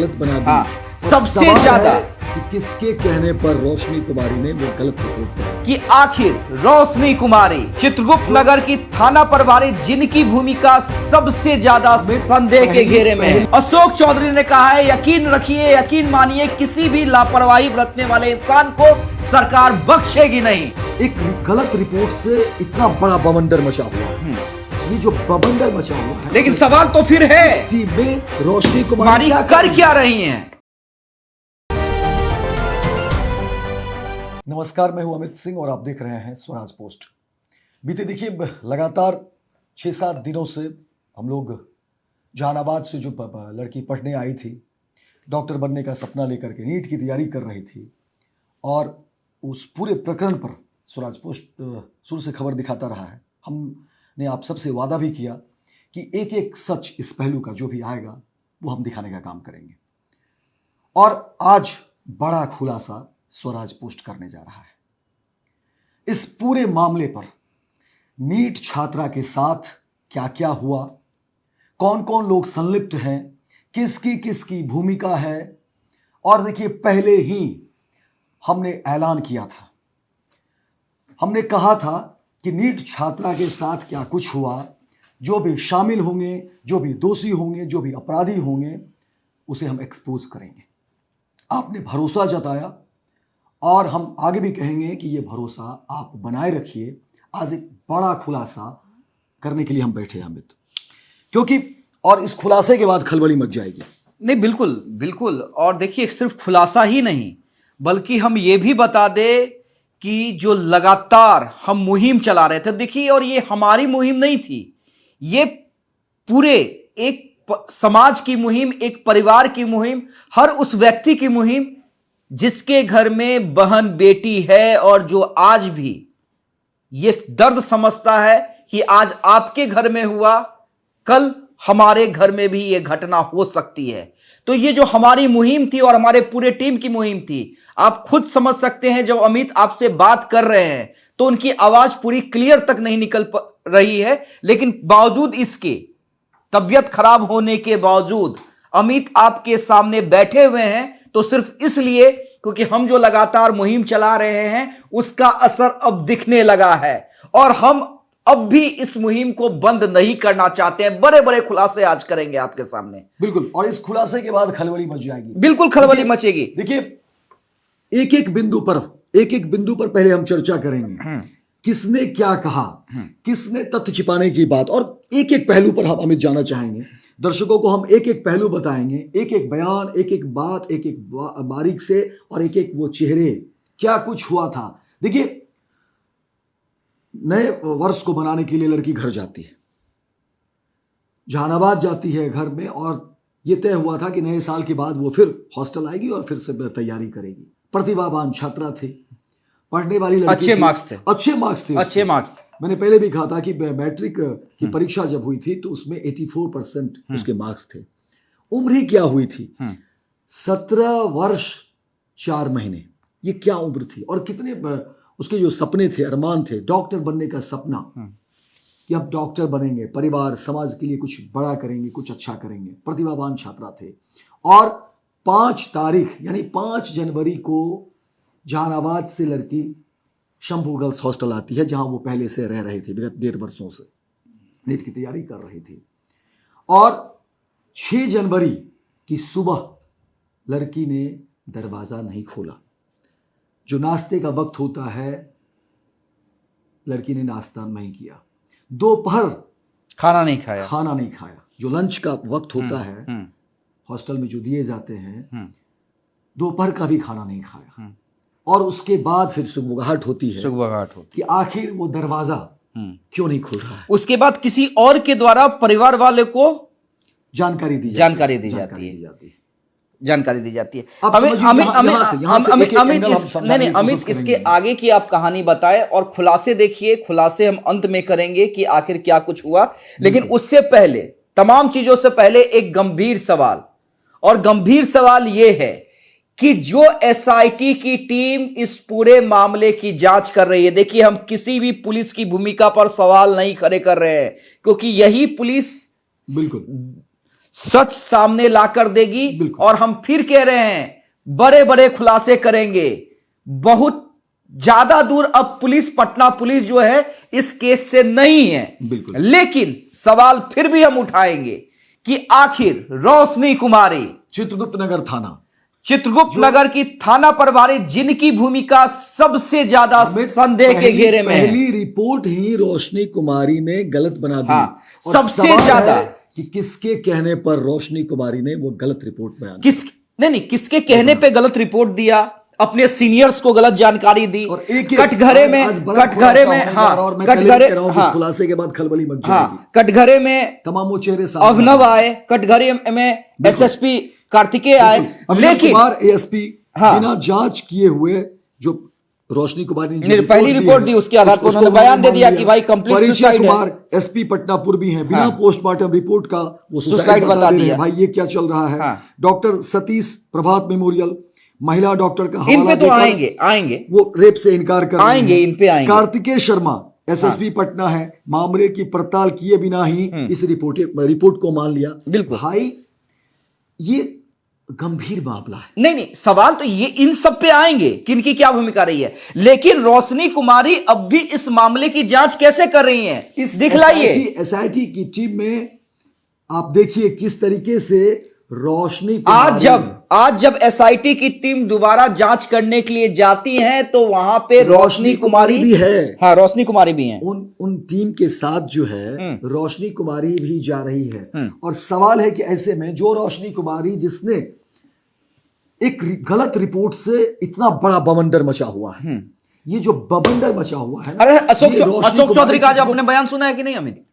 गलत बना दी। हाँ, और सबसे सवाल ज्यादा है कि किसके कहने पर रोशनी कुमारी ने वो गलत रिपोर्ट दी कि आखिर रोशनी कुमारी चित्रगुप्त नगर की थाना प्रभारी, जिनकी भूमिका सबसे ज्यादा संदेह के घेरे में है। अशोक चौधरी ने कहा है, यकीन रखिए, यकीन मानिए, किसी भी लापरवाही बरतने वाले इंसान को सरकार बख्शेगी नहीं। एक गलत रिपोर्ट से इतना बड़ा बवंडर मचा हुआ, ये जो बवंडर मचा हुआ है, लेकिन सवाल तो फिर है, टीम में रोशनी कुमारी कर क्या रही हैं? नमस्कार, मैं हूं अमित सिंह और आप देख रहे हैं स्वराज पोस्ट। बीते देखिए लगातार 6-7 दिनों से हम लोग जहानाबाद से जो लड़की पढ़ने आई थी, डॉक्टर बनने का सपना लेकर के नीट की तैयारी कर रही थी, और उस पूरे प्रकरण पर स्वराज पोस्ट शुरू से खबर दिखाता रहा है। हमने आप सबसे वादा भी किया कि एक एक सच इस पहलू का जो भी आएगा वो हम दिखाने का काम करेंगे, और आज बड़ा खुलासा स्वराज पोस्ट करने जा रहा है। इस पूरे मामले पर नीट छात्रा के साथ क्या क्या हुआ, कौन कौन लोग संलिप्त हैं, किसकी किसकी भूमिका है, और देखिए पहले ही हमने ऐलान किया था, हमने कहा था कि नीट छात्रा के साथ क्या कुछ हुआ, जो भी शामिल होंगे, जो भी दोषी होंगे, जो भी अपराधी होंगे, उसे हम एक्सपोज करेंगे। आपने भरोसा जताया और हम आगे भी कहेंगे कि ये भरोसा आप बनाए रखिए। आज एक बड़ा खुलासा करने के लिए हम बैठे हैं अमित, क्योंकि और इस खुलासे के बाद खलबली मच जाएगी। नहीं, बिल्कुल बिल्कुल। और देखिए, सिर्फ खुलासा ही नहीं, बल्कि हम ये भी बता दें कि जो लगातार हम मुहिम चला रहे थे, देखिए, और ये हमारी मुहिम नहीं थी, ये पूरे एक समाज की मुहिम, एक परिवार की मुहिम, हर उस व्यक्ति की मुहिम जिसके घर में बहन बेटी है, और जो आज भी ये दर्द समझता है कि आज आपके घर में हुआ, कल हमारे घर में भी ये घटना हो सकती है। तो ये जो हमारी मुहिम थी और हमारे पूरे टीम की मुहिम थी, आप खुद समझ सकते हैं। जब अमित आपसे बात कर रहे हैं तो उनकी आवाज पूरी क्लियर तक नहीं निकल रही है, लेकिन बावजूद इसके, तबीयत खराब होने के बावजूद अमित आपके सामने बैठे हुए हैं, तो सिर्फ इसलिए क्योंकि हम जो लगातार मुहिम चला रहे हैं उसका असर अब दिखने लगा है, और हम अब भी इस मुहिम को बंद नहीं करना चाहते हैं। बड़े बड़े खुलासे आज करेंगे आपके सामने। बिल्कुल, और इस खुलासे के बाद खलबली मच जाएगी। बिल्कुल खलबली मचेगी। देखिए, एक एक बिंदु पर पहले हम चर्चा करेंगे, किसने क्या कहा, किसने तथ्य छिपाने की बात, और एक एक पहलू पर हम अमित जाना चाहेंगे। दर्शकों को हम एक एक पहलू बताएंगे, एक एक बयान, एक एक बात, एक एक बारीक से, और एक एक वो चेहरे, क्या कुछ हुआ था। देखिए, नए वर्ष को मनाने के लिए लड़की घर जाती है, जहानाबाद जाती है घर में, और यह तय हुआ था कि नए साल के बाद वो फिर हॉस्टल आएगी और फिर से तैयारी करेगी। प्रतिभावान छात्रा थी, पढ़ने वाली लड़की, अच्छे मार्क्स थे। मैंने पहले भी कहा था कि मैट्रिक की परीक्षा जब हुई थी तो उसमें 84% उसके मार्क्स थे। उम्र ही क्या हुई थी, 17 वर्ष 4 महीने। ये क्या उम्र थी, और कितने उसके जो सपने थे, अरमान थे, डॉक्टर बनने का सपना कि अब डॉक्टर बनेंगे, परिवार समाज के लिए कुछ बड़ा करेंगे, कुछ अच्छा करेंगे। प्रतिभावान छात्रा थे, और 5 तारीख यानी 5 जनवरी को जहानाबाद से लड़की शंभू गर्ल्स हॉस्टल आती है, जहां वो पहले से रह रही थी, विगत 1.5 वर्षों से नीट की तैयारी कर रही थी। और 6 जनवरी की सुबह लड़की ने दरवाजा नहीं खोला। जो नाश्ते का वक्त होता है, लड़की ने नाश्ता नहीं किया। दोपहर खाना नहीं खाया। जो लंच का वक्त होता है हॉस्टल में जो दिए जाते हैं, दोपहर का भी खाना नहीं खाया। और उसके बाद फिर सुगबुगाहट होती है कि आखिर वो दरवाजा क्यों नहीं खुल रहा है। उसके बाद किसी और के द्वारा परिवार वाले को जानकारी दी जाती है। अमित, इसके आगे की आप कहानी बताएं, और खुलासे देखिए, खुलासे हम अंत में करेंगे कि आखिर क्या कुछ हुआ। लेकिन उससे पहले, तमाम चीजों से पहले, एक गंभीर सवाल, और गंभीर सवाल यह है कि जो एसआईटी की टीम इस पूरे मामले की जांच कर रही है, देखिए, हम किसी भी पुलिस की भूमिका पर सवाल नहीं खड़े कर रहे हैं, क्योंकि यही पुलिस बिल्कुल सच सामने ला कर देगी। बिल्कुल। और हम फिर कह रहे हैं बड़े बड़े खुलासे करेंगे। बहुत ज्यादा दूर अब पुलिस, पटना पुलिस जो है इस केस से नहीं है। बिल्कुल। लेकिन सवाल फिर भी हम उठाएंगे कि आखिर रोशनी कुमारी चित्रगुप्त नगर थाना, चित्रगुप्त नगर की थाना प्रभारी, जिनकी भूमिका सबसे ज्यादा संदेह के घेरे में है। पहली रिपोर्ट ही रोशनी कुमारी ने गलत बना दी। हाँ, और सबसे सवाल ज्यादा है कि किसके कहने पर रोशनी कुमारी ने वो गलत रिपोर्ट बयान नहीं, किसके कहने पे गलत रिपोर्ट दिया? अपने सीनियर्स को गलत जानकारी दी। और एक कटघरे में, कटघरे में, हाँ, कटघरे, हाँ, खुलासे के बाद खलबली मच जाएगी। हाँ, कटघरे में तमाम वो चेहरे सामने अभिनव आए, कटघरे में एसएसपी कार्तिकेय आए, लेकिन कुमार एएसपी हाँ, बिना जांच किए हुए जो रोशनी कुमारी ने पहली रिपोर्ट दी, उसके आधार पर उन्होंने बयान दे दिया कि भाई कंप्लीट सुसाइड है। कुमार एसपी पटना पूर्वी हैं, बिना पोस्टमार्टम रिपोर्ट का वो सुसाइड बता दिया। भाई ये क्या चल रहा है। हाँ। डॉक्टर सतीश प्रभात मेमोरियल महिला डॉक्टर का इन हवाला पे तो देकर आएंगे वो रेप से इनकार कर रहे आएंगे, हैं। इन पे आएंगे। कार्तिकेय शर्मा एसएसपी पटना है, मामले की पड़ताल किए बिना ही इस रिपोर्ट को मान लिया। बिल्कुल भाई ये गंभीर मामला है। नहीं, सवाल तो ये इन सब पे आएंगे कि इनकी क्या भूमिका रही है। लेकिन रोशनी कुमारी अब भी इस मामले की जांच कैसे कर रही हैं, इस दिखलाइए। एसआईटी की टीम में आप देखिए किस तरीके से रोशनी कुमारी आज जब एसआईटी की टीम दोबारा जांच करने के लिए जाती है तो वहां पे रोशनी कुमारी भी है। हाँ, रोशनी कुमारी भी हैं। उन टीम के साथ जो है रोशनी कुमारी भी जा रही है। और सवाल है कि ऐसे में जो रोशनी कुमारी जिसने एक गलत रिपोर्ट से इतना बड़ा बवंडर मचा हुआ है, ये जो बवंडर मचा हुआ है, अरे अशोक चौधरी का आज आपने बयान सुना है कि नहीं अमित?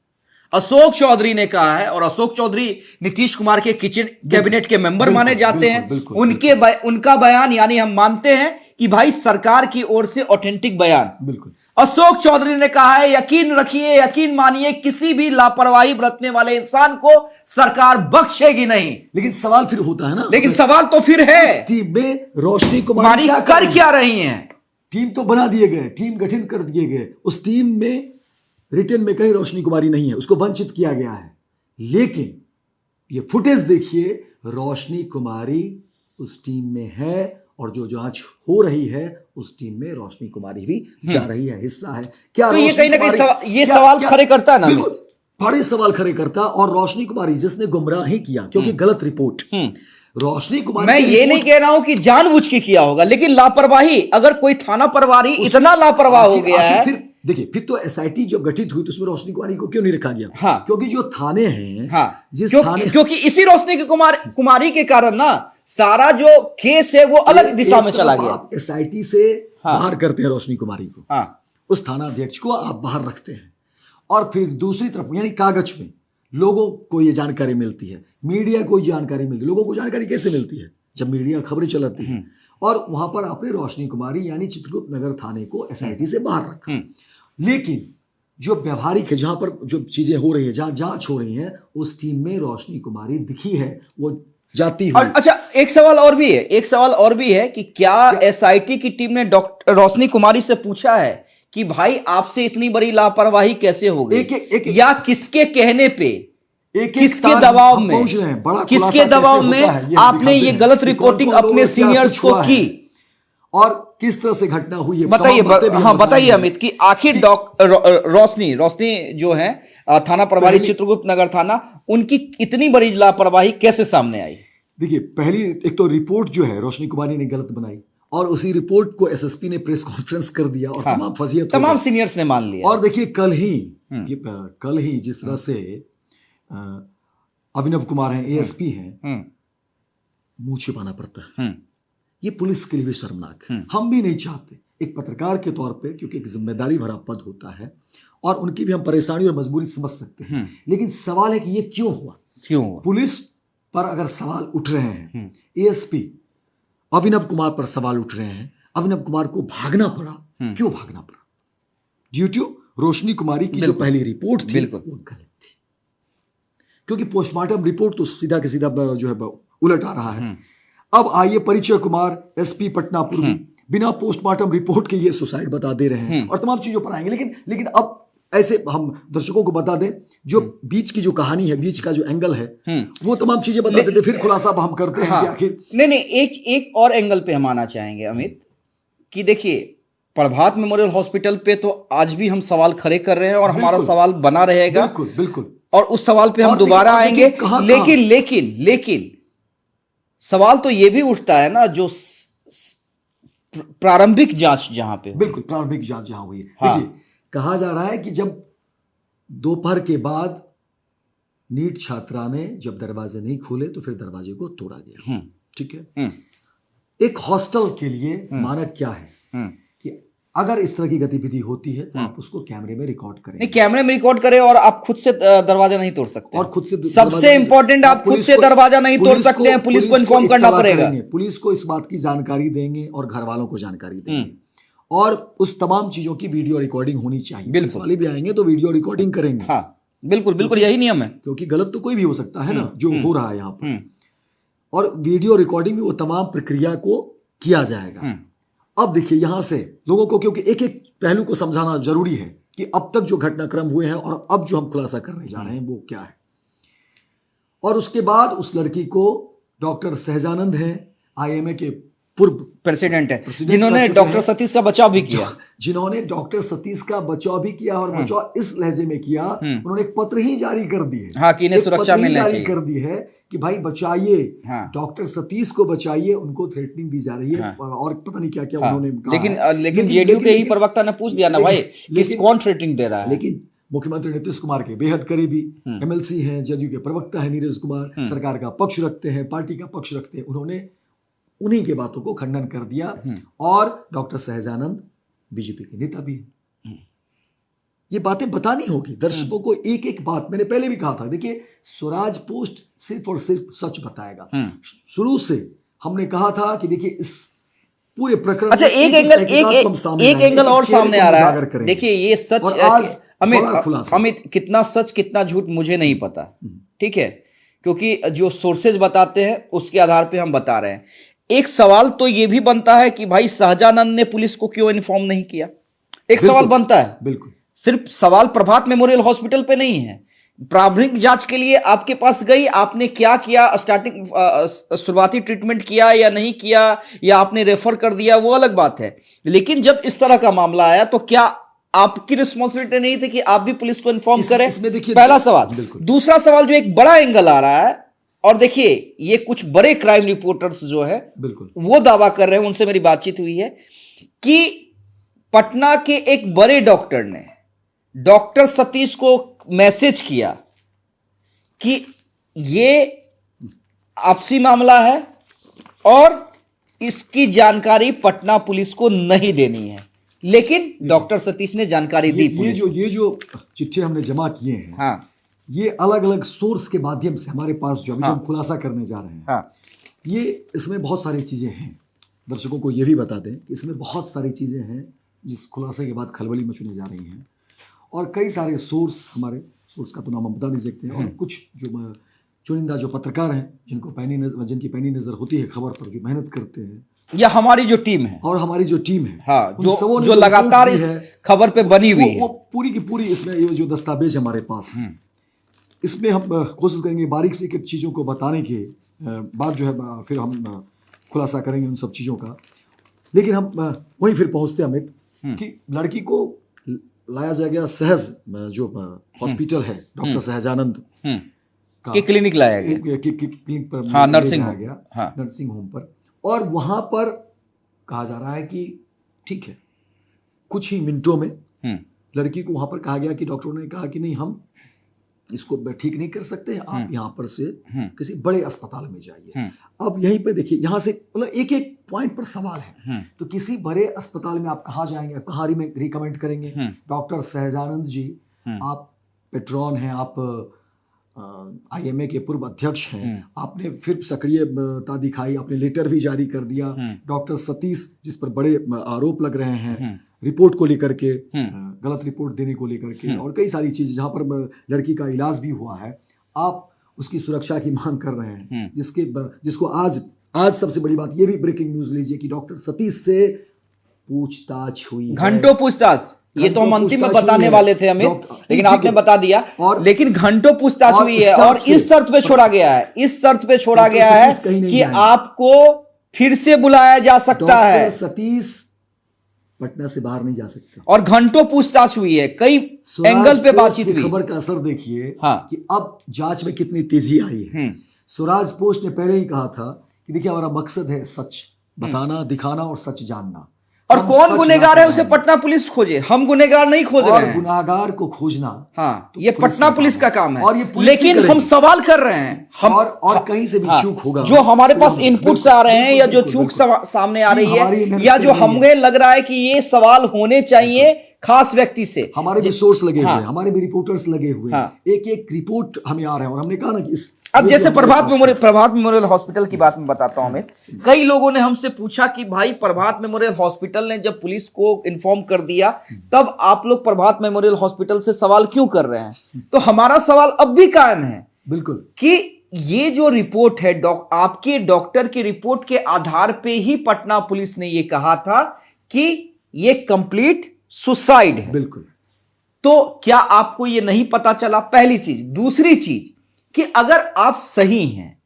अशोक चौधरी ने कहा है, और अशोक चौधरी नीतीश कुमार के किचन कैबिनेट के मेंबर माने जाते हैं। उनका बयान यानी हम मानते हैं कि भाई सरकार की ओर से ऑथेंटिक बयान। बिल्कुल। अशोक चौधरी ने कहा है यकीन रखिए, यकीन मानिए, किसी भी लापरवाही बरतने वाले इंसान को सरकार बख्शेगी नहीं। लेकिन सवाल फिर होता है ना, लेकिन सवाल तो फिर है टीम में रोशनी कुमारी कर क्या रही हैं? टीम तो बना दिए गए, टीम गठित कर दिए गए, उस टीम में रिटर्न में कहीं रोशनी कुमारी नहीं है, उसको वंचित किया गया है। लेकिन ये फुटेज देखिए, रोशनी कुमारी उस टीम में है और जो जांच हो रही है उस टीम में रोशनी कुमारी भी जा रही है, हिस्सा है। क्या तो ये कहीं ना कहीं ये सवाल खड़े करता है ना? बिल्कुल बड़े सवाल खड़े करता। और रोशनी कुमारी जिसने गुमराही किया, क्योंकि गलत रिपोर्ट, रोशनी कुमारी, मैं ये नहीं कह रहा हूं कि जानबूझ के किया होगा, लेकिन लापरवाही, अगर कोई थाना प्रभारी इतना लापरवाह हो गया है, फिर देखिए, फिर तो एसआईटी जब गठित हुई तो उसमें रोशनी कुमारी को क्यों नहीं रखा गया? हाँ, क्योंकि जो थाने हैं, हाँ, थाने, क्योंकि इसी रोशनी की कुमारी के कारण ना सारा जो केस है वो अलग दिशा में चला गया। आप एसआईटी से बाहर करते हैं रोशनी कुमारी को, उस थाना अध्यक्ष को आप बाहर रखते हैं, और फिर दूसरी तरफ यानी कागज में लोगों को ये जानकारी मिलती है, मीडिया को जानकारी मिलती है। लोगों को जानकारी कैसे मिलती है? जब मीडिया खबरें चलाती है। और वहां पर आपने रोशनी कुमारी यानी चित्रगुप्त नगर थाने को एसआईटी से बाहर रखा। लेकिन जो व्यवहारिक है, जहां पर जो चीजें हो रही है, जहां जांच हो रही है, उस टीम में रोशनी कुमारी दिखी है, वो जाती हुई। अच्छा, एक सवाल और भी है कि क्या एसआईटी की टीम ने डॉक्टर रोशनी कुमारी से पूछा है कि भाई आपसे इतनी बड़ी लापरवाही कैसे हो गई, या किसके कहने पे, किसके दबाव में, किसके दबाव में आपने ये गलत रिपोर्टिंग अपने सीनियर्स को की, और किस तरह से घटना हुई है? बताइए अमित कि आखिर रोशनी जो है थाना प्रभारी चित्रगुप्त नगर थाना, उनकी इतनी बड़ी लापरवाही कैसे सामने आई? देखिए, पहली एक तो रिपोर्ट जो है रोशनी कुमारी ने गलत बनाई, और उसी रिपोर्ट को एसएसपी ने प्रेस कॉन्फ्रेंस कर दिया, और तमाम फजीयत, तमाम सीनियर्स ने मान लिया। और देखिए कल ही जिस तरह से अभिनव कुमार हैं, एएसपी हैं, मुंह छिपाना पड़ता है। ये पुलिस के लिए भी शर्मनाक है। हम भी नहीं चाहते एक पत्रकार के तौर पे, क्योंकि एक जिम्मेदारी भरा पद होता है और उनकी भी हम परेशानी और मजबूरी समझ सकते हैं। लेकिन सवाल है कि ये क्यों हुआ? पुलिस पर अगर सवाल उठ रहे हैं, एएसपी अभिनव कुमार पर सवाल उठ रहे हैं, अभिनव कुमार को भागना पड़ा, क्यों भागना पड़ा? ड्यू टू रोशनी कुमारी की जो पहली रिपोर्ट थी वो गलत थी, क्योंकि पोस्टमार्टम रिपोर्ट तो सीधा के सीधा जो है उलट आ रहा है। अब आइए, परिचय कुमार एसपी पटना पूर्वी बिना पोस्टमार्टम रिपोर्ट के ये सुसाइड बता दे रहे हैं, और तमाम चीजों पर आएंगे। लेकिन अब ऐसे हम दर्शकों को बता दें, जो बीच की जो कहानी है, बीच का जो एंगल है, वो तमाम चीजें बता देते, फिर खुलासा अब हम करते हैं कि आखिर नहीं, एक और एंगल पे हम आना चाहेंगे अमित, कि देखिए प्रभात मेमोरियल हॉस्पिटल पे तो आज भी हम सवाल खड़े कर रहे हैं और हमारा सवाल बना रहेगा, बिल्कुल बिल्कुल, और उस सवाल पे हम दोबारा आएंगे। लेकिन सवाल तो ये भी उठता है ना, जो प्रारंभिक जांच जहां पे, बिल्कुल प्रारंभिक जांच जहां हुई है, हाँ। देखिए कहा जा रहा है कि जब दोपहर के बाद नीट छात्रा ने जब दरवाजे नहीं खोले तो फिर दरवाजे को तोड़ा गया, ठीक है। एक हॉस्टल के लिए मानक क्या है कि अगर इस तरह की गतिविधि होती है तो आप उसको कैमरे में रिकॉर्ड करें, नहीं कैमरे में रिकॉर्ड करें, और आप खुद से दरवाजा नहीं तोड़ सकते, और खुद से सबसे इंपॉर्टेंट, आप खुद से दरवाजा नहीं तोड़ सकते हैं, पुलिस को इन्फॉर्म करना पड़ेगा, पुलिस को इस बात की जानकारी देंगे और घर वालों को जानकारी देंगे, और उस तमाम चीजों की वीडियो रिकॉर्डिंग होनी चाहिए। पुलिस वाले भी आएंगे तो वीडियो रिकॉर्डिंग करेंगे, हाँ बिल्कुल बिल्कुल, यही नियम है, क्योंकि गलत तो कोई भी हो सकता है ना जो हो रहा है यहाँ पर, और वीडियो रिकॉर्डिंग में वो तमाम प्रक्रिया को किया जाएगा। अब देखिए यहां से लोगों को, क्योंकि एक एक पहलू को समझाना जरूरी है कि अब तक जो घटनाक्रम हुए हैं और अब जो हम खुलासा करने जा रहे हैं वो क्या है। और उसके बाद उस लड़की को डॉक्टर सहजानंद हैं, आईएमए के पूर्व प्रेसिडेंट है, जिन्होंने डॉक्टर सतीश का बचाव भी किया, जिन्होंने डॉक्टर सतीश का बचाव भी किया, और बचाव इस लहजे में किया, उन्होंने एक पत्र ही जारी कर दी है, हाँ, कि इन्हें सुरक्षा मिलना चाहिए, कर दी है कि भाई बचाइए, हाँ, डॉक्टर सतीश को बचाइए, उनको थ्रेटनिंग दी जा रही है, हाँ, और पता नहीं क्या क्या उन्होंने कहा, लेकिन जेडीयू के ही प्रवक्ता ने पूछ दिया ना भाई, किस कौन थ्रेटनिंग दे रहा है। लेकिन मुख्यमंत्री नीतीश कुमार के बेहद करीबी एमएलसी हैं, जदयू के प्रवक्ता है नीरज कुमार, सरकार का पक्ष रखते हैं, पार्टी का पक्ष रखते हैं, उन्होंने उन्हीं के बातों को खंडन कर दिया, और डॉक्टर सहजानंद बीजेपी के नेता भी हैं। ये बातें बतानी होगी दर्शकों को, एक एक बात मैंने पहले भी कहा था, देखिए स्वराज पोस्ट सिर्फ और सिर्फ सच बताएगा। शुरू से हमने कहा था कि देखिए इस पूरे प्रकरण, अच्छा एक एंगल और सामने आ रहा है, देखिए ये सच, अमित कितना सच कितना झूठ मुझे नहीं पता, ठीक है, क्योंकि जो सोर्सेज बताते हैं उसके आधार पे हम बता रहे हैं। एक सवाल तो ये भी बनता है कि भाई सहजानंद ने पुलिस को क्यों इन्फॉर्म नहीं किया, एक सवाल बनता है। बिल्कुल, सिर्फ सवाल प्रभात मेमोरियल हॉस्पिटल पे नहीं है, प्रारंभिक जांच के लिए आपके पास गई, आपने क्या किया, स्टार्टिंग शुरुआती ट्रीटमेंट किया या नहीं किया, या आपने रेफर कर दिया, वो अलग बात है। लेकिन जब इस तरह का मामला आया तो क्या आपकी रिस्पॉन्सिबिलिटी नहीं थी कि आप भी पुलिस को इन्फॉर्म करें? पहला सवाल। दूसरा सवाल जो एक बड़ा एंगल आ रहा है, और देखिए ये कुछ बड़े क्राइम रिपोर्टर्स जो है बिल्कुल वो दावा कर रहे हैं, उनसे मेरी बातचीत हुई है, कि पटना के एक बड़े डॉक्टर ने डॉक्टर सतीश को मैसेज किया कि ये आपसी मामला है और इसकी जानकारी पटना पुलिस को नहीं देनी है, लेकिन डॉक्टर सतीश ने जानकारी दी। ये जो चिट्ठी हमने जमा किए हैं, हाँ, ये अलग अलग सोर्स के माध्यम से हमारे पास जो अभी हम खुलासा करने जा रहे हैं, हाँ, ये इसमें बहुत सारी चीजें हैं। दर्शकों को ये भी बता दें कि इसमें बहुत सारी चीजें हैं जिस खुलासे के बाद खलबली मचने जा रही हैं, और कई सारे सोर्स, हमारे सोर्स का तो नाम हम बता नहीं सकते हैं, और कुछ जो चुनिंदा जो पत्रकार हैं जिनकी पैनी नजर होती है खबर पर, जो मेहनत करते हैं, या हमारी जो टीम है, और हमारी जो टीम है, हाँ, जो लगातार इस खबर पे बनी हुई है, वो पूरी की पूरी इसमें ये जो दस्तावेज हमारे पास है, इसमें हम कोशिश करेंगे बारीक से एक चीज़ों को बताने के बाद जो है फिर हम खुलासा करेंगे उन सब चीज़ों का। लेकिन हम वहीं फिर पहुंचते अमित कि लड़की को लाया जाएगा सहज जो हॉस्पिटल है डॉक्टर सहजानंद के क्लिनिक लाया गया, क्लिनिक पर, हाँ, नर्सिंग गया, हाँ, नर्सिंग होम पर, और वहां पर कहा जा रहा है कि ठीक है, कुछ ही मिनटों में लड़की को वहां पर कहा गया कि डॉक्टरों ने कहा कि नहीं, हम इसको ठीक नहीं कर सकते, आप यहाँ पर से किसी बड़े अस्पताल में जाइए। अब यहीं पे देखिए, यहाँ से मतलब एक एक पॉइंट पर सवाल है, तो किसी बड़े अस्पताल में आप कहाँ जाएंगे, कहाँ रिकमेंड करेंगे? डॉक्टर सहजानंद जी, आप पेट्रॉन हैं, आप आईएमए के पूर्व अध्यक्ष हैं, आपने फिर सक्रियता दिखाई, आपने लेटर भी जारी कर दिया। डॉक्टर सतीश जिस पर बड़े आरोप लग रहे हैं रिपोर्ट को लेकर के, गलत रिपोर्ट देने को लेकर के, और कई सारी चीजें जहां पर लड़की का इलाज भी हुआ है, आप उसकी सुरक्षा की मांग कर रहे हैं, जिसको आज सबसे बड़ी बात, ये भी ब्रेकिंग न्यूज लीजिए कि डॉक्टर सतीश से पूछताछ हुई, घंटों पूछताछ, ये तो हम घंटों अंतिम में पूछताछ बताने हुई है। वाले थे अमित, लेकिन ठीक आपने है। बता दिया। और लेकिन घंटों पूछताछ और हुई है इस और शर्त से- इस शर्त पे छोड़ा गया है, इस शर्त पे छोड़ा डॉक्टर गया है सतीश कहीं नहीं कि जाएंगे। आपको फिर से बुलाया जा सकता डॉक्टर है। सतीश पटना से बाहर नहीं जा सकते। और घंटों पूछताछ हुई है, कई स्वराज एंगल पे पोस्ट बातचीत की हुई। खबर का असर देखिए हाँ। कि अब जांच में कितनी तेजी आई है। स्वराज पोस्ट ने पहले ही कहा था कि देखिए हमारा मकसद है सच बताना, दिखाना और सच जानना। और हम कौन सच गुनहगार लाकर है उसे रहेंगे। पटना पुलिस खोजे, हम गुनहगार नहीं खोज और रहे हैं। गुनाहगार को खोजना हाँ, तो ये पटना पुलिस का काम है। और ये पुलिस ही लेकिन हम करेगी। सवाल कर रहे हैं, हम और कहीं से भी हाँ, चूक होगा जो हमारे तो पास हम- इनपुट्स बिल्कुल, आ रहे हैं बिल्कुल, या जो बिल्कुल, चूक बिल्कुल। सामने आ जी, रही हमारी है मेहनत या कर जो रही है। हमें लग रहा है कि ये सवाल होने चाहिए खास व्यक्ति से, हमारे भी सोर्स लगे हुए हाँ। हैं, हमारे भी रिपोर्टर्स लगे हुए हैं। हाँ। एक एक रिपोर्ट हमें आ रहे हैं और हमने कहा ना कि इस अब ये जैसे जो हमारे पास है। प्रभात मेमोरियल हॉस्पिटल की बात मैं बताता हूं हमें, कई लोगों ने हमसे पूछा कि भाई प्रभात मेमोरियल हॉस्पिटल ने जब पुलिस को इन्फॉर्म कर दिया तब आप लोग प्रभात मेमोरियल हॉस्पिटल से सवाल क्यों कर रहे हैं? तो हमारा सवाल अब भी कायम है बिल्कुल कि ये जो रिपोर्ट है आपके डॉक्टर की रिपोर्ट के आधार पे ही पटना पुलिस ने ये कहा था कि ये कंप्लीट सुसाइड है। बिल्कुल। तो क्या आपको ये नहीं पता चला? पहली चीज। दूसरी चीज कि अगर आप सही हैं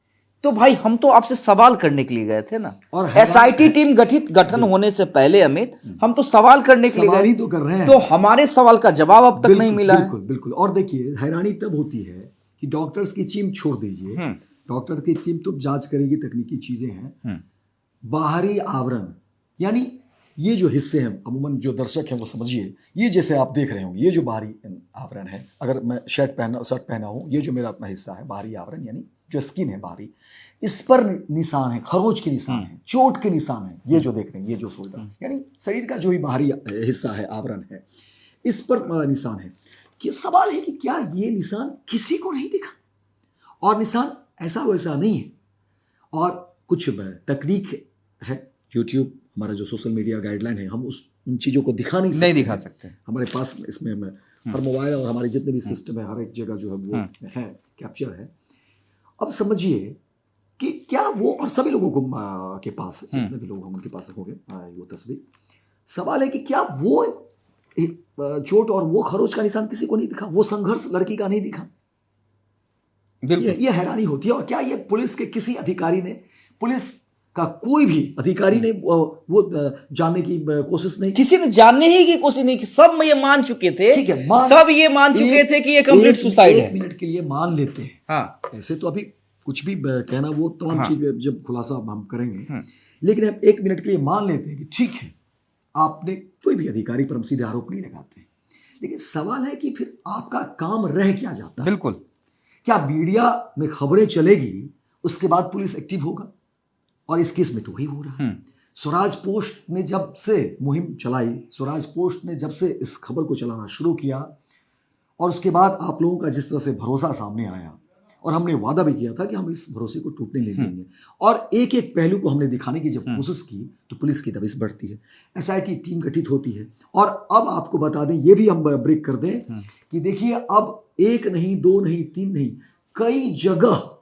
तो भाई हम तो आपसे सवाल करने के लिए गए थे ना। और एसआईटी टीम गठन होने से पहले अमित हम तो सवाल करने के लिए सवाल गए ही तो कर रहे हैं। तो हमारे सवाल का जवाब अब तक नहीं मिला है। बिल्कुल बिल्कुल। और देखिए हैरानी तब होती है कि डॉक्टर्स की टीम छोड़ दीजिए, डॉक्टर की टीम तो जांच करेगी, तकनीकी चीजें हैं, बाहरी आवरण यानी ये जो हिस्से हैं, अमूमन जो दर्शक हैं वो समझिए, ये जैसे आप देख रहे होंगे ये जो बाहरी आवरण है, अगर मैं शर्ट पहना हूँ, ये जो मेरा अपना हिस्सा है बाहरी आवरण यानी जो स्किन है बाहरी, इस पर निशान है, खरोच के निशान है, चोट के निशान है, ये जो देख रहे हैं ये जो शोल्डर यानी शरीर का जो भी बाहरी हिस्सा है, आवरण है, इस पर निशान है। कि सवाल है कि क्या ये निशान किसी को नहीं दिखा? और निशान ऐसा वैसा नहीं है, और कुछ तकनीक है, यूट्यूब हमारा जो सोशल मीडिया गाइडलाइन है, हम उन चीज़ों को दिखा नहीं दिखा सकते। हमारे पास इसमें हर मोबाइल और हमारे जितने भी सिस्टम है, हर एक जगह जो है वो है, कैप्चर है। अब समझिए कि क्या वो, और सभी लोगों को के पास जितने भी लोग हम उनके पास होंगे वो तस्वीर, सवाल है कि क्या वो चोट और वो खरोच का निशान किसी को नहीं दिखा? वो संघर्ष लड़की का नहीं दिखा? ये हैरानी होती है। और क्या ये पुलिस के किसी अधिकारी ने, पुलिस का कोई भी अधिकारी ने वो जानने की कोशिश नहीं, किसी ने जानने ही की कोशिश नहीं की? सब ये मान चुके थे, ठीक है, सब ये मान चुके थे कि ये कंप्लीट सुसाइड है। एक मिनट के लिए मान लेते हैं। हाँ। ऐसे तो अभी कुछ भी कहना, वो तमाम चीज जब खुलासा हम करेंगे, लेकिन हम एक मिनट के लिए मान लेते हैं कि ठीक है, आपने, कोई भी अधिकारी पर हम सीधे आरोप नहीं लगाते, लेकिन सवाल है कि फिर आपका काम रह क्या जाता है? बिल्कुल। क्या मीडिया में खबरें चलेगी, उसके बाद पुलिस एक्टिव होगा? और इस केस में तो वही हो रहा है। स्वराज पोस्ट ने जब से मुहिम चलाई, स्वराज पोस्ट ने जब से इस खबर को चलाना शुरू किया, और उसके बाद आप लोगों का जिस तरह से भरोसा सामने आया, और हमने वादा भी किया था कि हम इस भरोसे को टूटने नहीं देंगे, और एक एक पहलू को हमने दिखाने की जब कोशिश की तो पुलिस की दबिश बढ़ती है, एसआईटी टीम गठित होती है। और अब आपको बता दें, ये भी हम ब्रेक कर दें कि देखिए अब एक नहीं, दो नहीं, तीन नहीं, कई जगह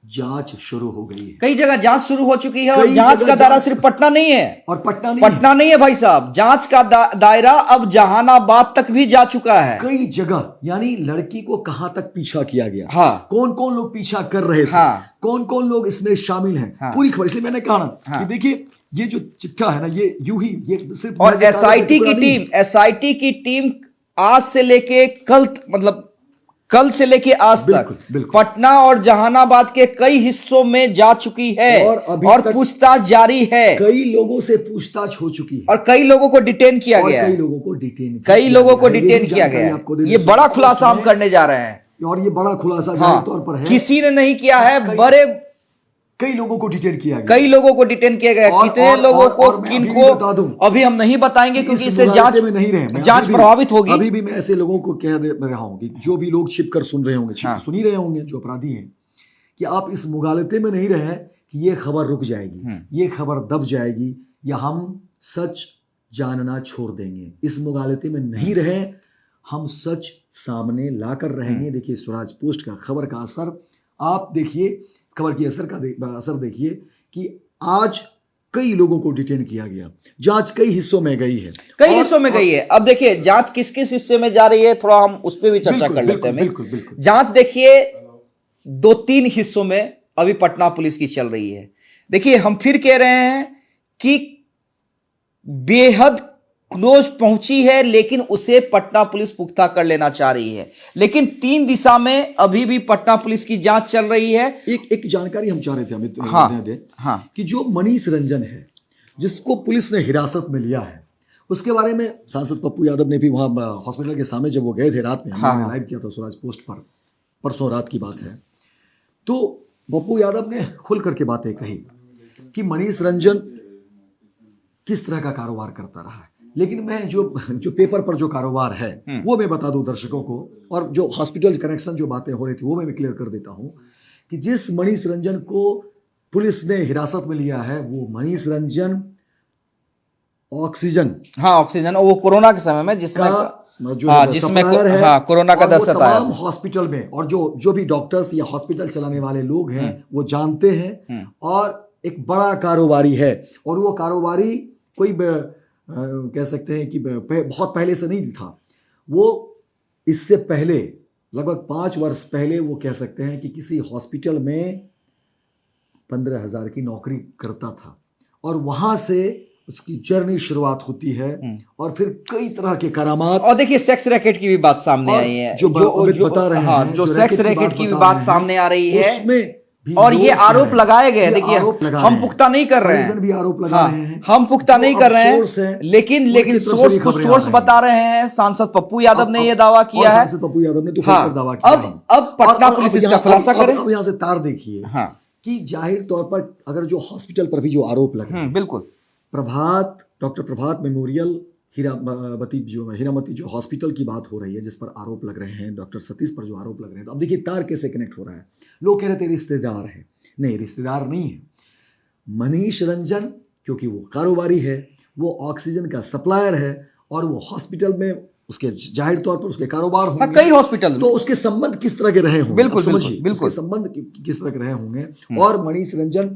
जांच शुरू हो गई है। कई जगह जांच शुरू हो चुकी है, और जांच का दायरा सिर्फ पटना नहीं है, और पटना नहीं है भाई साहब, जांच का दायरा अब जहानाबाद तक भी जा चुका है। कई जगह, यानी लड़की को कहां तक पीछा किया गया, हाँ। कौन कौन लोग पीछा कर रहे थे, हाँ। कौन कौन लोग इसमें शामिल हैं, हाँ। पूरी खबर। इसलिए मैंने कहा ना कि देखिए ये जो चिट्ठा है ना, ये यूं ही, ये सिर्फ, और एसआईटी की टीम आज से लेके कल, मतलब कल से लेके आज तक पटना और जहानाबाद के कई हिस्सों में जा चुकी है, और पूछताछ जारी है। कई लोगों से पूछताछ हो चुकी है, और कई लोगों को डिटेन किया गया है, कई लोगों को डिटेन किया गया है। ये बड़ा खुलासा हम करने जा रहे हैं, और ये बड़ा खुलासा जाहिर तौर पर है, किसी ने नहीं किया है। बड़े कई लोगों को डिटेन किया गया, कितने लोगों को, किनको, अभी हम नहीं बताएंगे क्योंकि इससे जांच में नहीं रहे, जांच प्रभावित होगी। अभी भी मैं ऐसे लोगों को कह दे रहा हूं कि जो भी लोग छिपकर सुन रहे होंगे, सुन ही रहे होंगे, जो अपराधी हैं, कि आप इस मुगालते में नहीं रहे कि ये खबर रुक जाएगी, ये खबर दब जाएगी, या हम सच जानना छोड़ देंगे। इस मुगालते में नहीं रहे, हम सच सामने लाकर रहेंगे। देखिए स्वराज पोस्ट का खबर का असर आप देखिए, खबर की असर देखिए कि आज कई लोगों को डिटेन किया गया, जांच कई हिस्सों में गई है, कई हिस्सों में गई है। अब देखिए जांच किस किस हिस्से में जा रही है, थोड़ा हम उस पर भी चर्चा कर लेते हैं। बिल्कुल बिल्कुल। जांच देखिए 2-3 हिस्सों में अभी पटना पुलिस की चल रही है। देखिए हम फिर कह रहे हैं कि बेहद क्लोज पहुंची है, लेकिन उसे पटना पुलिस पुख्ता कर लेना चाह रही है। लेकिन 3 दिशा में अभी भी पटना पुलिस की जांच चल रही है। एक जानकारी हम चाह रहे थे अमित, हाँ कि जो मनीष रंजन है, जिसको पुलिस ने हिरासत में लिया है, उसके बारे में सांसद पप्पू यादव ने भी वहां हॉस्पिटल के सामने जब वो गए थे रात में, हमने लाइव किया था स्वराज पोस्ट पर, परसों रात की बात है, तो पप्पू यादव ने खुल करके बातें कही कि मनीष रंजन किस तरह का कारोबार करता रहा है। लेकिन मैं जो पेपर पर जो कारोबार है वो मैं बता दूं दर्शकों को, और जो हॉस्पिटल कनेक्शन जो बातें हो रही थी वो मैं क्लियर कर देता हूं कि जिस मनीष रंजन को पुलिस ने हिरासत में लिया है वो मनीष रंजन ऑक्सीजन, ऑक्सीजन, वो कोरोना के समय में जिसमें जिसमें कोरोना का दस्त आया, तमाम हॉस्पिटल में, और जो भी डॉक्टर्स या हॉस्पिटल चलाने वाले लोग हैं वो जानते हैं, और एक बड़ा कारोबारी है। और वो कारोबारी कोई कह सकते हैं कि बहुत पहले से नहीं था, वो इससे पहले लगभग 5 वर्ष पहले वो कह सकते हैं कि किसी हॉस्पिटल में 15,000 की नौकरी करता था, और वहां से उसकी जर्नी शुरुआत होती है, और फिर कई तरह के करामात। और देखिए सेक्स रैकेट की भी बात सामने आई है, जो बता रहे हैं, जो सेक्स रैकेट की भी बात सामने आ रही है, उसमें और ये आरोप लगाए गए। देखिए हम पुख्ता नहीं कर रहे हैं, भी आरोप लगा रहे हैं, हम पुख्ता नहीं कर रहे हैं, लेकिन सोर्स बता रहे हैं। सांसद पप्पू यादव ने ये दावा किया है, सांसद पप्पू यादव ने तो दावा किया। अब पटना पुलिस इसका खुलासा करे। अब यहाँ से तार देखिए कि जाहिर तौर पर अगर जो हॉस्पिटल पर भी जो आरोप लगे, बिल्कुल डॉक्टर प्रभात मेमोरियल हीरामती जो हॉस्पिटल की बात हो रही है, जिस पर आरोप लग रहे हैं, डॉक्टर सतीश पर जो आरोप लग रहे हैं, तो अब देखिए तार कैसे कनेक्ट हो रहा है। लोग कह रहे थे रिश्तेदार है, नहीं रिश्तेदार नहीं है। मनीष रंजन क्योंकि वो कारोबारी है, वो ऑक्सीजन का सप्लायर है, और वो हॉस्पिटल में उसके जाहिर तौर पर उसके कारोबार होंगे, कई हॉस्पिटल, तो उसके संबंध किस तरह के रहे होंगे, बिल्कुल समझिए उसके संबंध किस तरह के रहे होंगे। और मनीष रंजन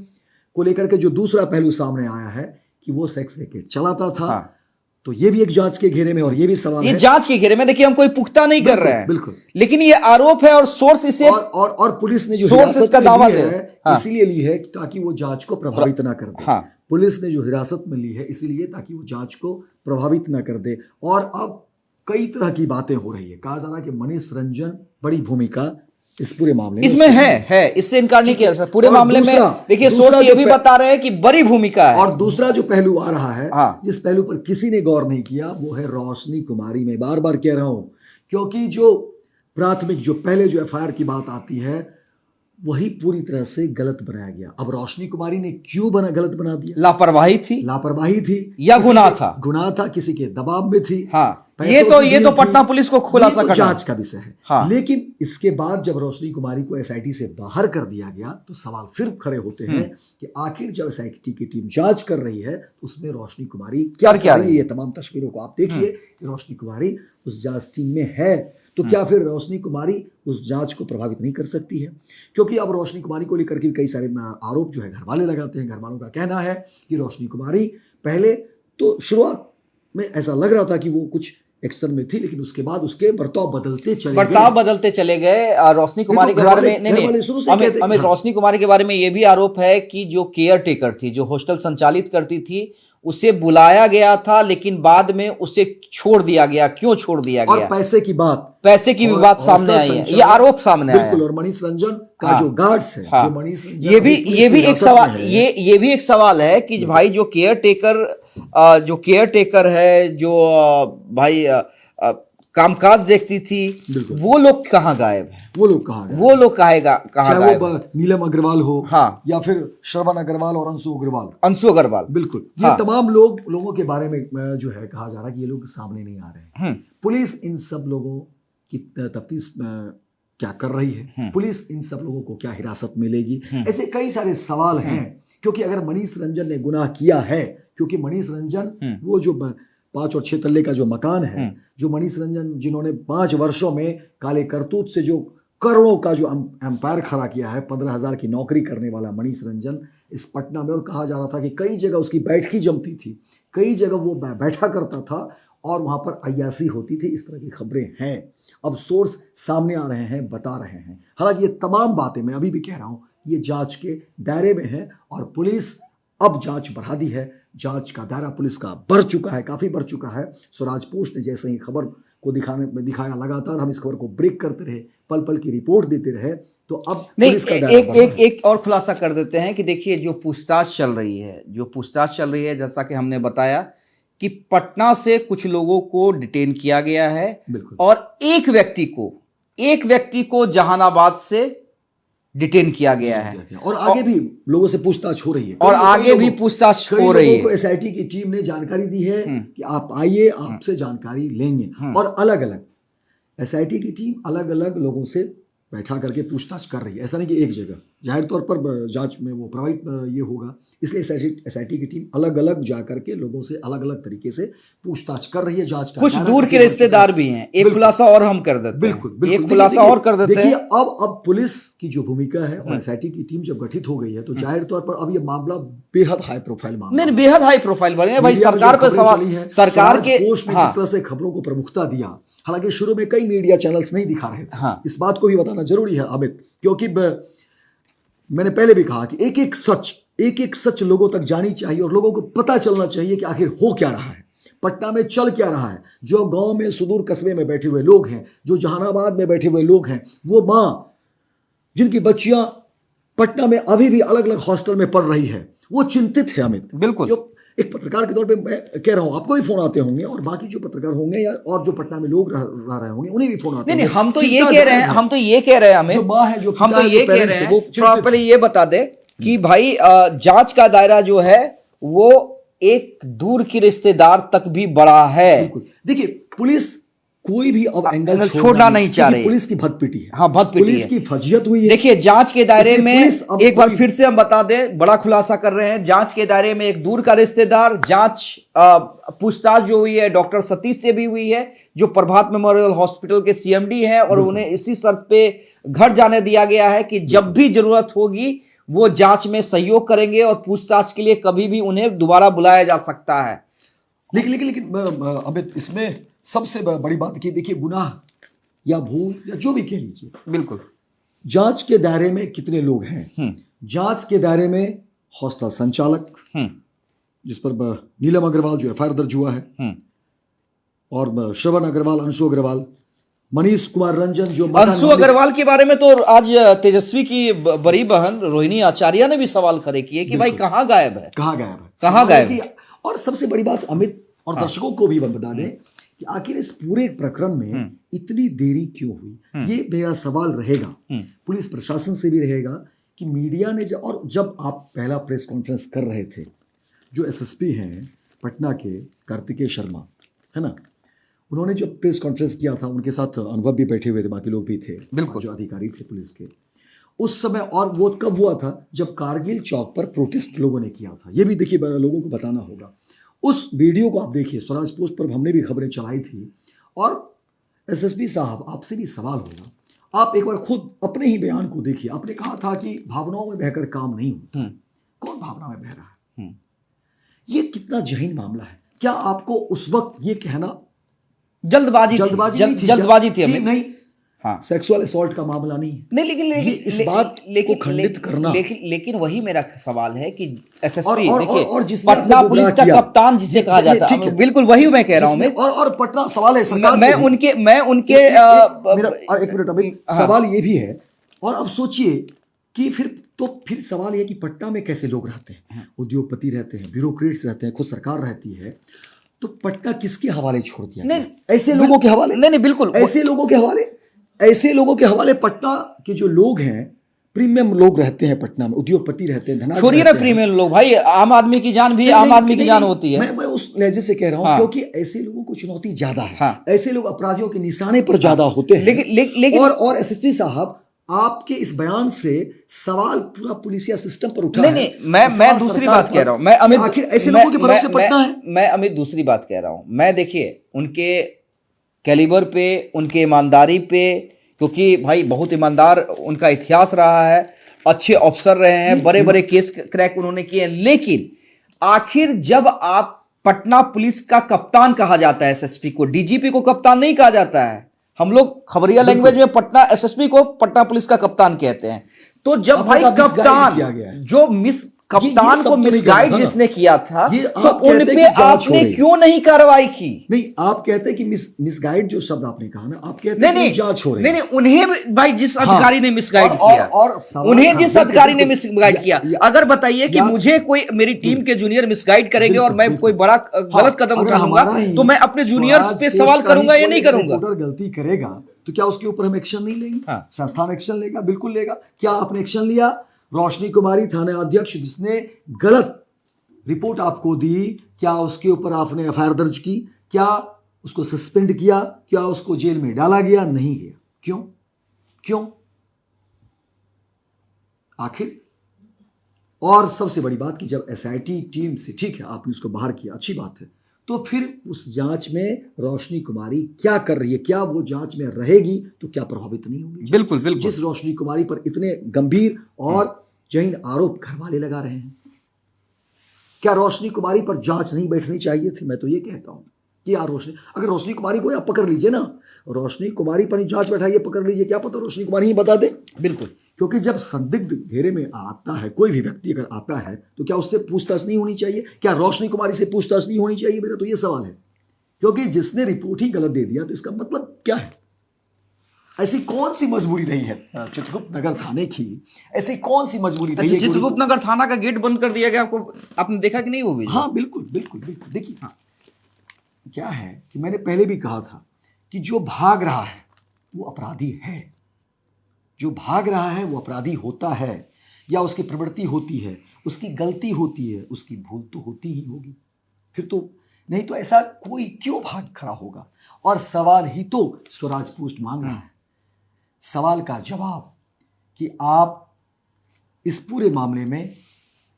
को लेकर के जो दूसरा पहलू सामने आया है कि वो सेक्स रैकेट चलाता था, तो ये भी एक जांच के घेरे में, और ये भी सवाल है, जांच के घेरे में। देखिए हम कोई पुख्ता नहीं कर रहे हैं, बिल्कुल, लेकिन ये आरोप है, और सोर्स इसे और पुलिस ने जो हिरासत का दावा है इसीलिए ली है ताकि वो जांच को प्रभावित ना कर दे। पुलिस ने जो हिरासत में ली है इसीलिए ताकि वो जांच को प्रभावित ना कर दे। और अब कई तरह की बातें हो रही है, कहा जा रहा है कि मनीष रंजन बड़ी भूमिका इस पूरे मामले में इसमें है, इससे इनकार नहीं किया सर। पूरे मामले में देखिए सोर्स ये भी बता रहे हैं कि बड़ी भूमिका है। और दूसरा जो पहलू आ रहा है, जिस पहलू पर किसी ने गौर नहीं किया, वो है रोशनी कुमारी। मैं बार बार कह रहा हूं, क्योंकि जो प्राथमिक जो पहले जो एफआईआर की बात आती है वही पूरी तरह से गलत बनाया गया। अब रोशनी कुमारी ने क्यों गलत बना दिया? लापरवाही थी या गुनाह था, किसी के दबाव में थी। ये तो पटना पुलिस को खुलासा करना, जांच का विषय है। लेकिन इसके बाद जब रोशनी कुमारी को एसआईटी से बाहर कर दिया गया तो सवाल फिर खड़े होते हैं कि आखिर जब एसआईटी की टीम जांच कर रही है तो उसमें रोशनी कुमारी क्या कर रही है। ये तमाम तस्वीरों को आप देखिए कि रोशनी कुमारी उस जांच टीम में है, तो क्या फिर रोशनी कुमारी उस जांच को प्रभावित नहीं कर सकती है? क्योंकि अब रोशनी कुमारी को लेकर के कई सारे आरोप जो है घर वाले लगाते हैं। घर वालों का कहना है कि रोशनी कुमारी पहले तो शुरुआत में ऐसा लग रहा था कि वो कुछ एक्शन में थी, लेकिन उसके बाद उसके बर्ताव बदलते चले गए। रोशनी कुमारी के बारे में अमित रोशनी कुमारी के बारे में यह भी आरोप है कि जो केयर टेकर थी, जो हॉस्टल संचालित करती थी, उसे बुलाया गया था लेकिन बाद में उसे छोड़ दिया गया। क्यों छोड़ दिया गया? और पैसे की भी बात सामने आई है, ये आरोप सामने आया। बिल्कुल। और मनीष रंजन का जो गार्ड्स है, जो मनीष रंजन, ये भी एक सवाल, ये भी एक सवाल है कि भाई जो केयर टेकर है, जो भाई कामकाज देखती थी, वो लोग कहाँ गायब है? वो लोग कहाँ गायब? नीलम अग्रवाल हो, या फिर श्रवण अग्रवाल और अंशु अग्रवाल, बिल्कुल। ये तमाम लोगों के बारे में जो है कहा जा रहा है कि ये लोग सामने नहीं आ रहे हैं। पुलिस इन सब लोगों की तफ्तीश क्या कर रही है? पुलिस इन सब लोगों को क्या हिरासत मिलेगी? ऐसे कई सारे सवाल हैं। क्योंकि अगर मनीष रंजन ने गुनाह किया है, क्योंकि मनीष रंजन वो जो 5 और 6 तल्ले का जो मकान है, जो मनीष रंजन जिन्होंने 5 वर्षों में काले करतूत से जो करोड़ों का जो एम्पायर खड़ा किया है, 15,000 की नौकरी करने वाला मनीष रंजन इस पटना में, और कहा जा रहा था कि कई जगह उसकी बैठकी जमती थी, कई जगह वो बैठा करता था और वहां पर अय्यासी होती थी। इस तरह की खबरें हैं, अब सोर्स सामने आ रहे हैं, बता रहे हैं। हालांकि ये तमाम बातें मैं अभी भी कह रहा हूं, ये जांच के दायरे में है और पुलिस अब जांच बढ़ा दी है। जांच का दायरा पुलिस का बढ़ चुका है, काफी बढ़ चुका है। स्वराज पोस्ट ने जैसे ही खबर को दिखाया, लगातार हम इस खबर को ब्रेक करते रहे, पल पल की रिपोर्ट देते रहे, तो अब नहीं, पुलिस का दायरा बढ़ा है। एक और खुलासा कर देते हैं कि देखिए जो पूछताछ चल रही है, जैसा कि हमने बताया कि पटना से कुछ लोगों को डिटेन किया गया है बिल्कुल। और एक व्यक्ति को जहानाबाद से डिटेन किया गया है और आगे भी लोगों से पूछताछ हो रही है, और आगे भी पूछताछ हो रही है। एसआईटी की टीम ने जानकारी दी है कि आप आइए, आपसे जानकारी लेंगे। और अलग अलग एसआईटी की टीम अलग अलग लोगों से बैठा करके पूछताछ कर रही है, ऐसा नहीं कि एक जगह। जाहिर तौर पर जांच में वो प्रभावित ये होगा, इसलिए एसआईटी की टीम अलग अलग जाकर के लोगों से अलग अलग तरीके से पूछताछ कर रही है। जांच का कुछ दूर के रिश्तेदार भी हैं। एक खुलासा और हम कर देते हैं, बिल्कुल एक खुलासा और कर देते हैं। देखिए अब पुलिस की जो भूमिका है और एसआईटी की टीम जब गठित हो गई है, तो जाहिर तौर पर अब ये मामला बेहद हाई प्रोफाइल मामला, नहीं बेहद हाई प्रोफाइल बने भाई। सरकार पे सवाल, सरकार के पोस्ट ने जिस तरह से खबरों को प्रमुखता दिया, हालांकि शुरू में कई मीडिया चैनल्स नहीं दिखा रहे थे। हाँ। इस बात को भी बताना जरूरी है अमित, क्योंकि मैंने पहले भी कहा कि एक एक सच लोगों तक जानी चाहिए और लोगों को पता चलना चाहिए कि आखिर हो क्या रहा है, पटना में चल क्या रहा है। जो गांव में सुदूर कस्बे में बैठे हुए लोग हैं, जो जहानाबाद में बैठे हुए लोग हैं, वो माँ जिनकी बच्चियां पटना में अभी भी अलग अलग हॉस्टल में पढ़ रही है, वो चिंतित है अमित। बिल्कुल। जो एक पत्रकार के तौर पे मैं कह रहा हूं, आपको भी फोन आते होंगे और बाकी जो पत्रकार होंगे या और जो पटना में लोग रह रहे होंगे उन्हें भी फोन आते होंगे। नहीं, हम तो ये कह रहे हैं हमें, जो माँ है, जो हम तो ये कह रहे हैं, वो प्रॉपर्ली ये बता दे कि भाई जांच का दायरा जो है वो एक दूर की रिश्तेदार तक भी बड़ा है। बिल्कुल। देखिए पुलिस कोई भी अब एंगल छोड़ना नहीं चाह रही। पुलिस की भदपिटी है। हाँ, भदपिटी पुलिस की फजियत हुई है। देखिए जांच के दायरे में एक बार फिर से हम बता दें, बड़ा खुलासा कर रहे हैं। जांच के दायरे में एक दूर का रिश्तेदार, जांच पूछताछ जो हुई है डॉक्टर सतीश से भी हुई है, जो प्रभात मेमोरियल हॉस्पिटल के सीएमडी हैं, और उन्हें इसी शर्त पे घर जाने दिया गया है कि जब भी जरूरत होगी वो जांच में सहयोग करेंगे और पूछताछ के लिए कभी भी उन्हें दोबारा बुलाया जा सकता है। लेकिन अमित, इसमें सबसे बड़ी बात की, देखिए गुनाह या भूल या जो भी कह लीजिए, बिल्कुल जांच के दायरे में कितने लोग हैं। जांच के दायरे में हॉस्टल संचालक, जिस पर नीलम अग्रवाल जो एफआईआर दर्ज हुआ है, और श्रवण अग्रवाल, अंशु अग्रवाल, मनीष कुमार रंजन, जो अंशु अग्रवाल के बारे में तो आज तेजस्वी की बड़ी बहन रोहिणी आचार्य ने भी सवाल खड़े किए कि भाई कहाँ गायब है। और सबसे बड़ी बात अमित और दर्शकों को भी बता दें कि आखिर इस पूरे प्रकरण में इतनी देरी क्यों हुई, ये मेरा सवाल रहेगा, पुलिस प्रशासन से भी रहेगा कि मीडिया ने जब आप पहला प्रेस कॉन्फ्रेंस कर रहे थे, जो एसएसपी हैं पटना के कार्तिकेय शर्मा है ना, उन्होंने जो प्रेस कॉन्फ्रेंस किया था, उनके साथ अनुभव भी बैठे हुए थे, बाकी लोग भी थे, बिल्कुल, जो अधिकारी थे पुलिस के उस समय। और वो कब हुआ था, जब कारगिल चौक पर प्रोटेस्ट लोगों ने किया था। ये भी देखिए लोगों को बताना होगा। उस वीडियो को आप देखिए, स्वराज पोस्ट पर हमने भी खबरें चलाई थी। और एसएसपी साहब, आपसे भी सवाल होगा, आप एक बार खुद अपने ही बयान को देखिए। आपने कहा था कि भावनाओं में बहकर काम नहीं होता। कौन भावना में बह रहा है? ये कितना जहीन मामला है। क्या आपको उस वक्त ये कहना जल्दबाजी थी नहीं, हाँ, सेक्सुअल असॉल्ट का मामला नहीं है? नहीं, लेकिन इस बात को खंडित करना, लेकिन वही मेरा सवाल है कि एसएसपी देखिए, पटना पुलिस का कप्तान जिसे कहा जाता है, बिल्कुल वही मैं कह रहा हूं मैं। और पटना सवाल है सरकार से, मैं उनके मेरा एक मिनट अभी सवाल ये भी है। और अब सोचिए कि फिर सवाल ये कि पटना में कैसे लोग रहते हैं, उद्योगपति रहते हैं, ब्यूरोक्रेट्स रहते हैं, खुद सरकार रहती है, तो पटना किसके हवाले छोड़ दिया? नहीं, ऐसे लोगों के हवाले नहीं, बिल्कुल ऐसे लोगों के हवाले पटना के जो लोग हैं, प्रीमियम लोग रहते हैं पटना में, उद्योगपति रहते हैं, धनाढ्य छोड़िए ना प्रीमियम लोग, भाई आम आदमी की जान भी आम आदमी की जान होती है। मैं उस लहजे से कह रहा हूं, क्योंकि ऐसे लोगों को चुनौती ज्यादा है। ऐसे लोग अपराधियों के निशाने पर ज्यादा होते हैं। लेकिन और एसएसपी साहब, आपके इस बयान से सवाल पूरा पुलिसिया सिस्टम पर उठा है। नहीं, मैं दूसरी बात कह रहा हूं। मैं अमित, आखिर ऐसे लोगों के भरोसे पटना है। मैं अमित दूसरी बात कह रहा हूं। मैं देखिए उनके कैलिबर पे, उनके ईमानदारी पे क्योंकि भाई बहुत ईमानदार उनका इतिहास रहा है, अच्छे अफसर रहे हैं, बड़े बड़े केस क्रैक उन्होंने किए हैं। लेकिन आखिर जब आप पटना पुलिस का कप्तान कहा जाता है, एसएसपी को, डीजीपी को कप्तान नहीं कहा जाता है। हम लोग खबरिया लैंग्वेज में पटना एसएसपी को पटना पुलिस का कप्तान कहते हैं। तो जब भाई कप्तान जो कप्तान को मिसगाइड जिसने किया था, तो उन पे आपने क्यों नहीं कार्रवाई की? नहीं, आप कहते हैं कि मिसगाइड जो शब्द आपने कहा ना, आप कहते हैं कि जांच हो रही है। नहीं, उन्हें भाई जिस अधिकारी ने मिसगाइड किया, उन्हें जिस अधिकारी ने मिसगाइड किया, अगर बताइए कि मुझे कोई मेरी टीम के जूनियर मिसगाइड करेंगे और मैं कोई बड़ा गलत कदम उठाऊंगा, तो मैं अपने जूनियर्स पे सवाल करूंगा या नहीं करूंगा? गलती करेगा तो क्या उसके ऊपर हम एक्शन नहीं लेंगे? संस्थान एक्शन लेगा, बिल्कुल लेगा। क्या आपने एक्शन लिया? रोशनी कुमारी थाना अध्यक्ष जिसने गलत रिपोर्ट आपको दी, क्या उसके ऊपर आपने एफआईआर दर्ज की? क्या उसको सस्पेंड किया? क्या उसको जेल में डाला गया? नहीं गया। क्यों? क्यों? आखिर? और सबसे बड़ी बात कि जब एसआईटी टीम से, ठीक है आपने उसको बाहर किया, अच्छी बात है, तो फिर उस जांच में रोशनी कुमारी क्या कर रही है? क्या वो जांच में रहेगी तो क्या प्रभावित नहीं होगी? बिल्कुल बिल्कुल। जिस रोशनी कुमारी पर इतने गंभीर और जहीन आरोप घर वाले लगा रहे हैं, क्या रोशनी कुमारी पर जांच नहीं बैठनी चाहिए थी? मैं तो ये कहता हूं कि यार अगर रोशनी कुमारी को आप पकड़ लीजिए ना, रोशनी कुमारी पर ही जांच बैठाइए, पकड़ लीजिए, क्या पता रोशनी कुमारी ही बता दे। बिल्कुल, क्योंकि जब संदिग्ध घेरे में आता है कोई भी व्यक्ति, अगर आता है तो क्या उससे पूछताछ नहीं होनी चाहिए? क्या रोशनी कुमारी से पूछताछ नहीं होनी चाहिए? मेरा तो ये सवाल है। क्योंकि जिसने रिपोर्ट ही गलत दे दिया तो इसका मतलब क्या है? ऐसी कौन सी मजबूरी रही है चित्रगुप्त नगर थाने की? ऐसी कौन सी मजबूरी रही है? चित्रगुप्त नगर थाना का गेट बंद कर दिया गया, आपको आपने देखा कि नहीं वो भी? हाँ बिल्कुल बिल्कुल बिल्कुल। देखिए हाँ, क्या है कि मैंने पहले भी कहा था कि जो भाग रहा है वो अपराधी है। जो भाग रहा है वो अपराधी होता है, या उसकी प्रवृत्ति होती है, उसकी गलती होती है, उसकी भूल तो होती ही होगी। फिर तो नहीं तो ऐसा कोई क्यों भाग खड़ा होगा? और सवाल ही तो स्वराज पोस्ट मांग रहा है, सवाल का जवाब कि आप इस पूरे मामले में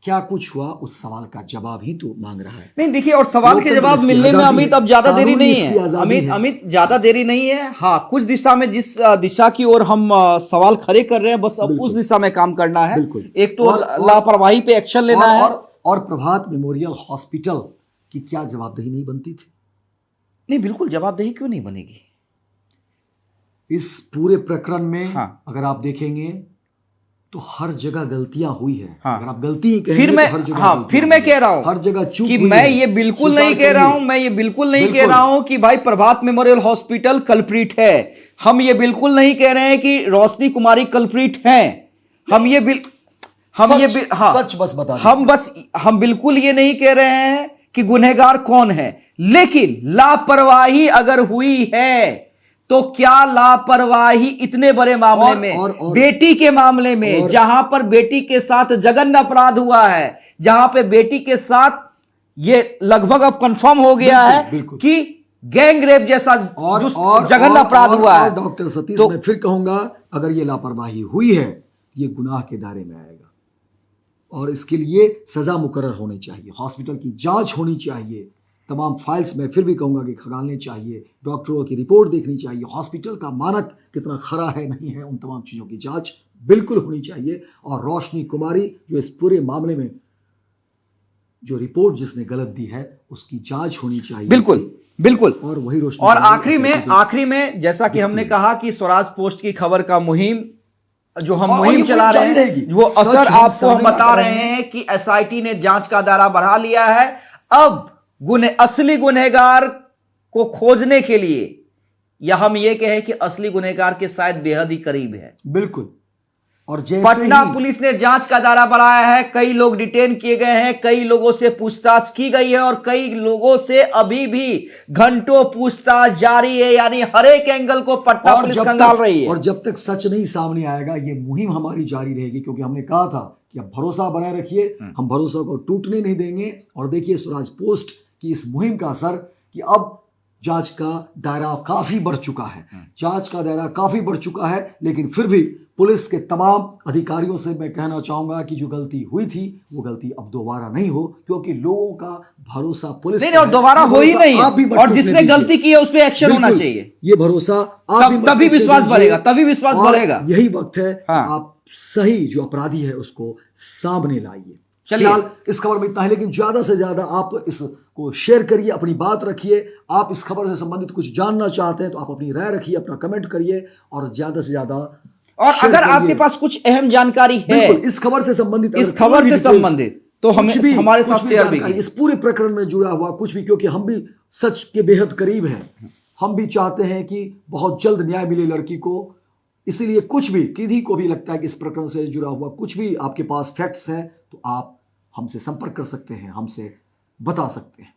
क्या कुछ हुआ, उस सवाल का जवाब ही तो मांग रहा है। नहीं देखिए, और सवाल के जवाब मिलने में अमित अब ज्यादा देरी नहीं है। अमित ज्यादा देरी नहीं है। हाँ, कुछ दिशा में, जिस दिशा की ओर हम सवाल खड़े कर रहे हैं, बस अब उस दिशा में काम करना है। एक तो लापरवाही पे एक्शन लेना है, और प्रभात मेमोरियल हॉस्पिटल की क्या जवाबदेही नहीं बनती थी? नहीं, बिल्कुल जवाबदेही क्यों नहीं बनेगी? इस पूरे प्रकरण में हाँ, अगर आप देखेंगे तो हर जगह गलतियां हुई है। हाँ, अगर आप गलती ही कहेंगे फिर मैं, तो हर जगह हाँ, फिर मैं कह रहा हूं हर जगह चूक कि हुई मैं है। ये बिल्कुल नहीं कह रहा हूं, मैं ये बिल्कुल नहीं कह रहा हूं कि भाई प्रभात मेमोरियल हॉस्पिटल कल्प्रिट है। हम ये बिल्कुल नहीं कह रहे हैं कि रोशनी कुमारी कल्प्रिट है। सच बस बता हम बिल्कुल ये नहीं कह रहे हैं कि गुनहगार कौन है, लेकिन लापरवाही अगर हुई है तो क्या लापरवाही इतने बड़े मामले में, बेटी के मामले में, जहां पर बेटी के साथ जघन्य अपराध हुआ है, जहां पे बेटी के साथ ये लगभग अब कंफर्म हो गया है कि गैंग रेप जैसा जघन्य अपराध हुआ है। डॉक्टर सतीश, मैं फिर कहूंगा, अगर ये लापरवाही हुई है ये गुनाह के दायरे में आएगा और इसके लिए सजा मुकर्रर होनी चाहिए, हॉस्पिटल की जांच होनी चाहिए, तमाम फाइल्स में फिर भी कहूंगा कि खंगालने चाहिए, डॉक्टरों की रिपोर्ट देखनी चाहिए, हॉस्पिटल का मानक कितना खरा है नहीं है, उन तमाम चीज़ों की जांच बिल्कुल होनी चाहिए। और रोशनी कुमारी जो इस पूरे मामले में जो रिपोर्ट जिसने गलत दी है उसकी जांच होनी चाहिए। बिल्कुल बिल्कुल। और वही रोशनी, और आखिरी में जैसा कि हमने कहा कि स्वराज पोस्ट की खबर का मुहिम जो हम मुहिम चला रहे हैं, वो असर आपको हम बता रहे हैं कि एसआईटी ने जांच का दायरा बढ़ा लिया है। अब असली गुनहगार को खोजने के लिए, या हम ये कहें कि असली गुनहगार के शायद बेहद ही करीब है। बिल्कुल। और जैसे पटना पुलिस ने जांच का दायरा बढ़ाया है, कई लोग डिटेन किए गए हैं, कई लोगों से पूछताछ की गई है और कई लोगों से अभी भी घंटों पूछताछ जारी है। यानी हर एक एंगल को पटना पुलिस खंगाल रही है। और जब तक सच नहीं सामने आएगा ये मुहिम हमारी जारी रहेगी, क्योंकि हमने कहा था कि अब भरोसा बनाए रखिए, हम भरोसा को टूटने नहीं देंगे। और देखिए स्वराज पोस्ट की इस मुहिम का असर कि अब जांच का दायरा काफी बढ़ चुका है, जांच का दायरा काफी बढ़ चुका है, लेकिन फिर भी पुलिस के तमाम अधिकारियों से मैं कहना चाहूंगा कि जो गलती हुई थी वो गलती अब दोबारा नहीं हो, क्योंकि लोगों का भरोसा पुलिस नहीं पर और है। दोबारा ये हो ही भरोसा नहीं आप भी है। मत और टूटने जिसने दीजिए। गलती की है उस पर एक्शन होना बिल्कुल, चाहिए। ये भरोसा आप भी मत तभी टूटने विश्वास दीजिए। बढ़ेगा, तभी विश्वास और बढ़ेगा। यही वक्त है हाँ। आप सही जो अपराधी है उसको सामने लाइए। चलिए। फिलहाल इस खबर में इतना है, लेकिन ज्यादा से ज्यादा आप इसको शेयर करिए, अपनी बात रखिए। आप इस खबर से संबंधित कुछ जानना चाहते हैं तो आप अपनी राय रखिए, अपना कमेंट करिए और ज्यादा से ज्यादा और शेयर अगर करिए। आपके पास कुछ अहम जानकारी है बिल्कुल इस खबर से संबंधित, इस अगर खबर कोई भी से डिटेल्स, संबंधित, तो कुछ हमें भी हमारे कुछ साथ भी शेयर भी जानकारी कीजिए। इस पूरे प्रकरण में जुड़ा हुआ कुछ भी, क्योंकि हम भी सच के बेहद करीब हैं। हम भी चाहते हैं कि बहुत जल्द न्याय मिले लड़की को। इसीलिए कुछ भी, किसी को भी लगता है कि इस प्रकरण से जुड़ा हुआ कुछ भी आपके पास फैक्ट्स है तो आप हमसे संपर्क कर सकते हैं, हमसे बता सकते हैं।